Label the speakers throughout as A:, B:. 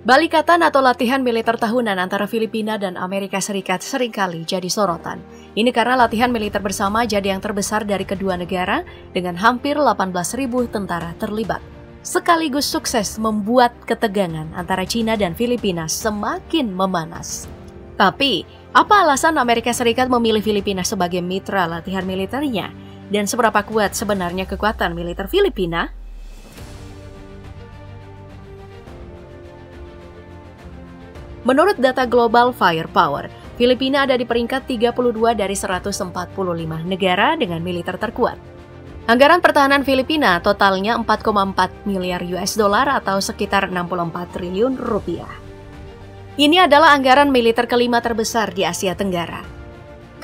A: Balikatan atau latihan militer tahunan antara Filipina dan Amerika Serikat seringkali jadi sorotan. Ini karena latihan militer bersama jadi yang terbesar dari kedua negara dengan hampir 18.000 tentara terlibat. Sekaligus sukses membuat ketegangan antara China dan Filipina semakin memanas. Tapi, apa alasan Amerika Serikat memilih Filipina sebagai mitra latihan militernya? Dan seberapa kuat sebenarnya kekuatan militer Filipina? Menurut data Global Firepower, Filipina ada di peringkat 32 dari 145 negara dengan militer terkuat. Anggaran pertahanan Filipina totalnya 4,4 miliar US dollar atau sekitar 64 triliun rupiah. Ini adalah anggaran militer kelima terbesar di Asia Tenggara.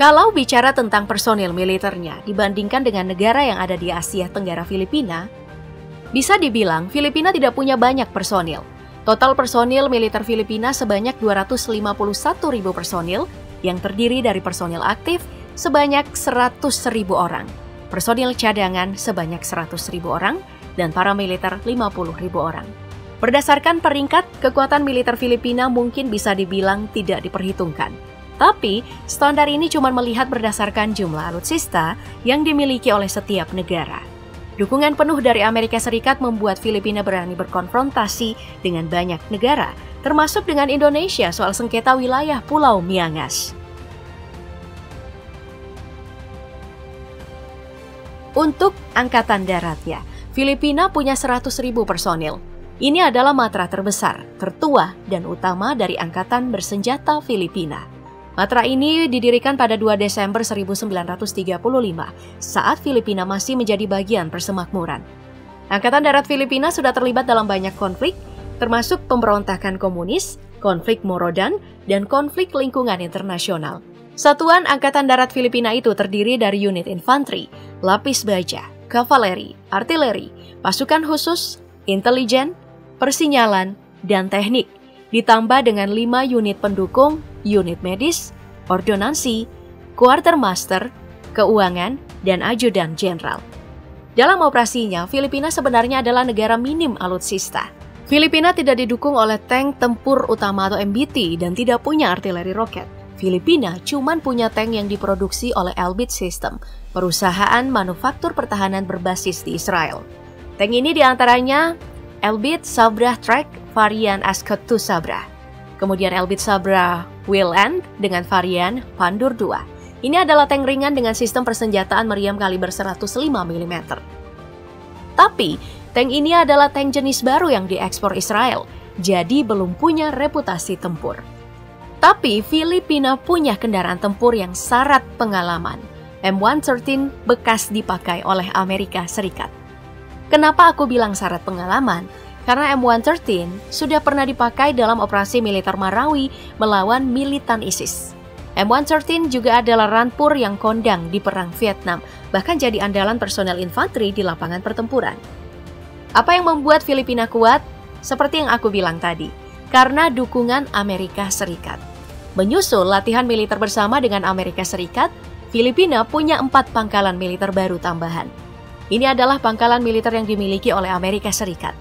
A: Kalau bicara tentang personil militernya dibandingkan dengan negara yang ada di Asia Tenggara Filipina, bisa dibilang Filipina tidak punya banyak personil. Total personil militer Filipina sebanyak 251.000 personil yang terdiri dari personil aktif sebanyak 100.000 orang, personil cadangan sebanyak 100.000 orang, dan paramiliter 50.000 orang. Berdasarkan peringkat, kekuatan militer Filipina mungkin bisa dibilang tidak diperhitungkan. Tapi, standar ini cuma melihat berdasarkan jumlah alutsista yang dimiliki oleh setiap negara. Dukungan penuh dari Amerika Serikat membuat Filipina berani berkonfrontasi dengan banyak negara, termasuk dengan Indonesia soal sengketa wilayah Pulau Miangas. Untuk Angkatan Daratnya, Filipina punya 100.000 personil. Ini adalah matra terbesar, tertua, dan utama dari Angkatan Bersenjata Filipina. Matra ini didirikan pada 2 Desember 1935 saat Filipina masih menjadi bagian persemakmuran. Angkatan Darat Filipina sudah terlibat dalam banyak konflik, termasuk pemberontakan komunis, konflik Morodan, dan konflik lingkungan internasional. Satuan Angkatan Darat Filipina itu terdiri dari unit infanteri, lapis baja, kavaleri, artileri, pasukan khusus, intelijen, persinyalan, dan teknik, ditambah dengan 5 unit pendukung, unit medis, ordonansi, quartermaster, keuangan, dan ajudan jenderal. Dalam operasinya, Filipina sebenarnya adalah negara minim alutsista. Filipina tidak didukung oleh tank tempur utama atau MBT dan tidak punya artileri roket. Filipina cuma punya tank yang diproduksi oleh Elbit System, perusahaan manufaktur pertahanan berbasis di Israel. Tank ini diantaranya Elbit Sabra Track varian Ascot II Sabra. Kemudian Elbit Sabra Wheeland dengan varian Pandur II. Ini adalah tank ringan dengan sistem persenjataan meriam kaliber 105 mm. Tapi, tank ini adalah tank jenis baru yang diekspor Israel, jadi belum punya reputasi tempur. Tapi, Filipina punya kendaraan tempur yang syarat pengalaman. M113 bekas dipakai oleh Amerika Serikat. Kenapa aku bilang syarat pengalaman? Karena M113 sudah pernah dipakai dalam operasi militer Marawi melawan militan ISIS. M113 juga adalah rampur yang kondang di Perang Vietnam, bahkan jadi andalan personel infanteri di lapangan pertempuran. Apa yang membuat Filipina kuat? Seperti yang aku bilang tadi, karena dukungan Amerika Serikat. Menyusul latihan militer bersama dengan Amerika Serikat, Filipina punya 4 pangkalan militer baru tambahan. Ini adalah pangkalan militer yang dimiliki oleh Amerika Serikat.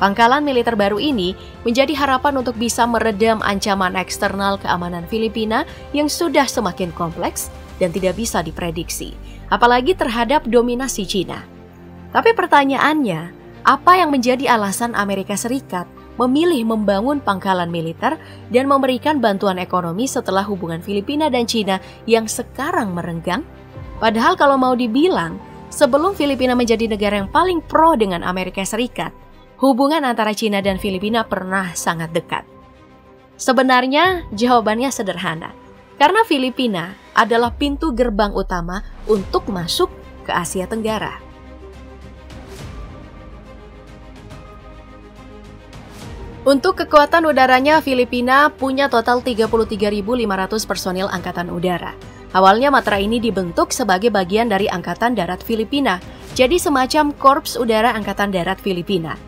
A: Pangkalan militer baru ini menjadi harapan untuk bisa meredam ancaman eksternal keamanan Filipina yang sudah semakin kompleks dan tidak bisa diprediksi, apalagi terhadap dominasi Cina. Tapi pertanyaannya, apa yang menjadi alasan Amerika Serikat memilih membangun pangkalan militer dan memberikan bantuan ekonomi setelah hubungan Filipina dan Cina yang sekarang merenggang? Padahal kalau mau dibilang, sebelum Filipina menjadi negara yang paling pro dengan Amerika Serikat, hubungan antara Cina dan Filipina pernah sangat dekat. Sebenarnya jawabannya sederhana, karena Filipina adalah pintu gerbang utama untuk masuk ke Asia Tenggara. Untuk kekuatan udaranya, Filipina punya total 33.500 personil Angkatan Udara. Awalnya matra ini dibentuk sebagai bagian dari Angkatan Darat Filipina, jadi semacam Korps Udara Angkatan Darat Filipina.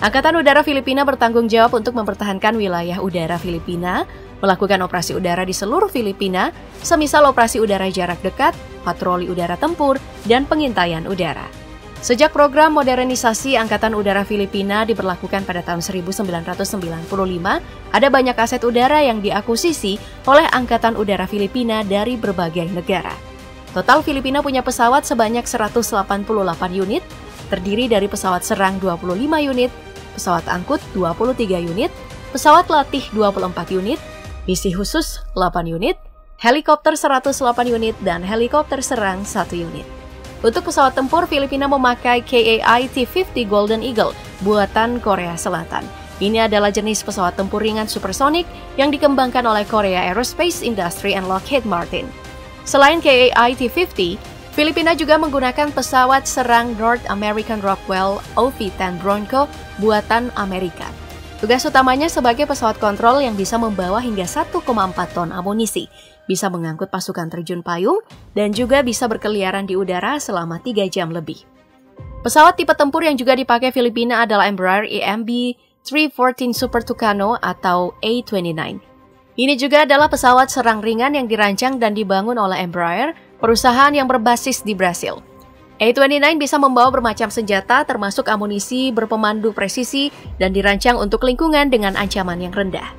A: Angkatan Udara Filipina bertanggung jawab untuk mempertahankan wilayah udara Filipina, melakukan operasi udara di seluruh Filipina, semisal operasi udara jarak dekat, patroli udara tempur, dan pengintaian udara. Sejak program modernisasi Angkatan Udara Filipina diberlakukan pada tahun 1995, ada banyak aset udara yang diakuisisi oleh Angkatan Udara Filipina dari berbagai negara. Total Filipina punya pesawat sebanyak 188 unit, terdiri dari pesawat serang 25 unit, pesawat angkut 23 unit, pesawat latih 24 unit, misi khusus 8 unit, helikopter 108 unit, dan helikopter serang 1 unit. Untuk pesawat tempur, Filipina memakai KAI T-50 Golden Eagle buatan Korea Selatan. Ini adalah jenis pesawat tempur ringan supersonik yang dikembangkan oleh Korea Aerospace Industry and Lockheed Martin. Selain KAI T-50, Filipina juga menggunakan pesawat serang North American Rockwell OV-10 Bronco buatan Amerika. Tugas utamanya sebagai pesawat kontrol yang bisa membawa hingga 1,4 ton amunisi, bisa mengangkut pasukan terjun payung, dan juga bisa berkeliaran di udara selama 3 jam lebih. Pesawat tipe tempur yang juga dipakai Filipina adalah Embraer EMB 314 Super Tucano atau A29. Ini juga adalah pesawat serang ringan yang dirancang dan dibangun oleh Embraer, perusahaan yang berbasis di Brasil. A29 bisa membawa bermacam senjata termasuk amunisi berpemandu presisi dan dirancang untuk lingkungan dengan ancaman yang rendah.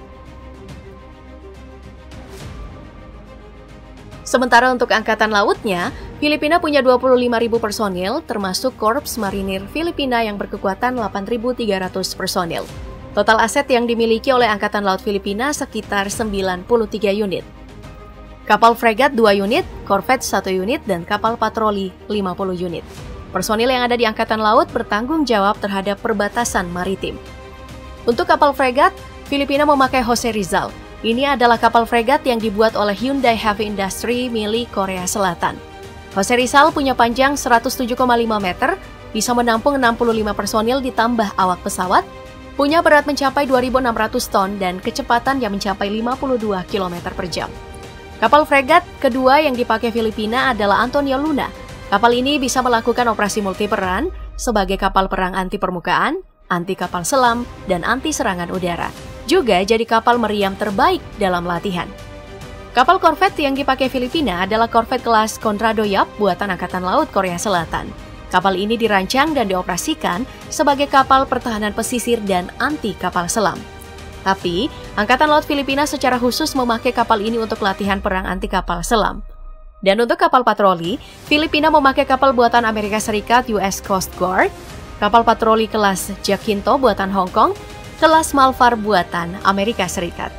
A: Sementara untuk Angkatan Lautnya, Filipina punya 25.000 personil termasuk Korps Marinir Filipina yang berkekuatan 8.300 personil. Total aset yang dimiliki oleh Angkatan Laut Filipina sekitar 93 unit. Kapal fregat 2 unit, korvet 1 unit, dan kapal patroli 50 unit. Personil yang ada di Angkatan Laut bertanggung jawab terhadap perbatasan maritim. Untuk kapal fregat, Filipina memakai Jose Rizal. Ini adalah kapal fregat yang dibuat oleh Hyundai Heavy Industry milik Korea Selatan. Jose Rizal punya panjang 107,5 meter, bisa menampung 65 personil ditambah awak pesawat, punya berat mencapai 2.600 ton dan kecepatan yang mencapai 52 km per jam. Kapal fregat kedua yang dipakai Filipina adalah Antonio Luna. Kapal ini bisa melakukan operasi multiperan sebagai kapal perang anti permukaan, anti kapal selam, dan anti serangan udara. Juga jadi kapal meriam terbaik dalam latihan. Kapal korvet yang dipakai Filipina adalah korvet kelas Conrado Yap buatan Angkatan Laut Korea Selatan. Kapal ini dirancang dan dioperasikan sebagai kapal pertahanan pesisir dan anti kapal selam. Tapi, Angkatan Laut Filipina secara khusus memakai kapal ini untuk latihan perang anti kapal selam. Dan untuk kapal patroli, Filipina memakai kapal buatan Amerika Serikat US Coast Guard, kapal patroli kelas Jacinto buatan Hong Kong, kelas Malvar buatan Amerika Serikat.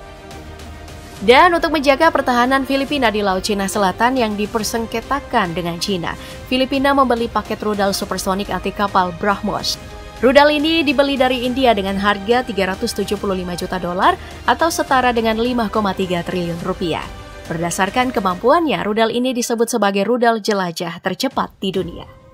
A: Dan untuk menjaga pertahanan Filipina di Laut Cina Selatan yang dipersengketakan dengan Cina, Filipina membeli paket rudal supersonik anti kapal BrahMos. Rudal ini dibeli dari India dengan harga $375 juta atau setara dengan 5,3 triliun rupiah. Berdasarkan kemampuannya, rudal ini disebut sebagai rudal jelajah tercepat di dunia.